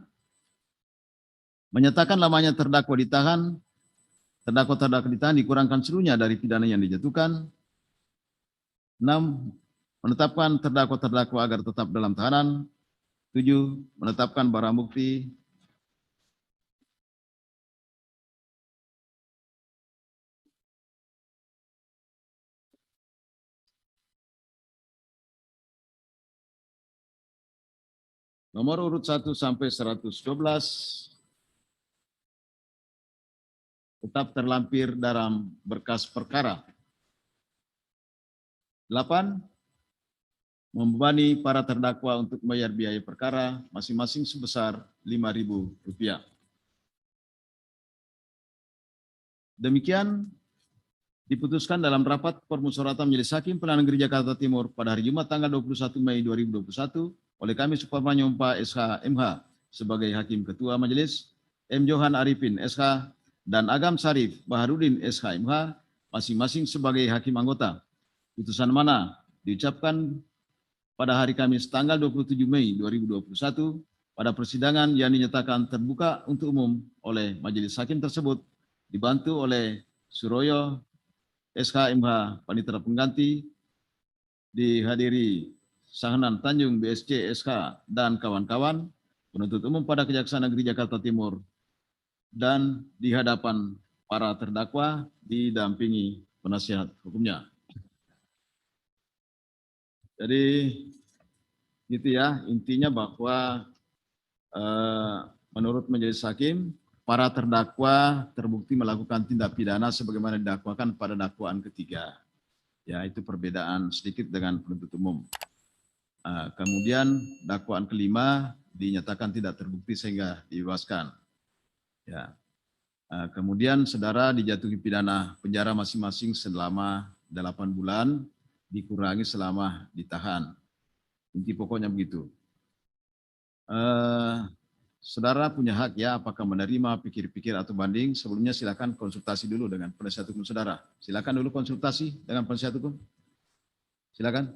Menyatakan lamanya terdakwa ditahan, terdakwa ditahan dikurangkan seluruhnya dari pidana yang dijatuhkan. 6. Menetapkan terdakwa agar tetap dalam tahanan. 7. Menetapkan barang bukti nomor urut 1 sampai 112 tetap terlampir dalam berkas perkara. 8. Membebani para terdakwa untuk membayar biaya perkara masing-masing sebesar Rp5.000. Demikian diputuskan dalam rapat permusyawaratan majelis hakim pengadilan negeri Jakarta Timur pada hari Jumat tanggal 21 Mei 2021 oleh kami Suparman Yompa SH MH sebagai Hakim Ketua Majelis, M. Johan Arifin SH, dan Agam Sarif Baharudin SH MH masing-masing sebagai Hakim Anggota. Putusan mana diucapkan pada hari Kamis tanggal 27 Mei 2021 pada persidangan yang dinyatakan terbuka untuk umum oleh Majelis Hakim tersebut dibantu oleh Suroyo SH MH Panitera Pengganti, dihadiri Sahnan Tanjung BSC SK dan kawan-kawan, penuntut umum pada Kejaksaan Negeri Jakarta Timur, dan di hadapan para terdakwa didampingi penasihat hukumnya. Jadi gitu ya, intinya bahwa menurut majelis hakim, para terdakwa terbukti melakukan tindak pidana sebagaimana didakwakan pada dakwaan ketiga. Ya, itu perbedaan sedikit dengan penuntut umum. Kemudian dakwaan kelima dinyatakan tidak terbukti sehingga dibebaskan. Ya. Kemudian saudara dijatuhi pidana penjara masing-masing selama 8 bulan, dikurangi selama ditahan. Inti pokoknya begitu. Saudara punya hak ya, apakah menerima, pikir-pikir atau banding. Sebelumnya silakan konsultasi dulu dengan penasihat hukum saudara. Silakan dulu konsultasi dengan penasihat hukum. Silakan.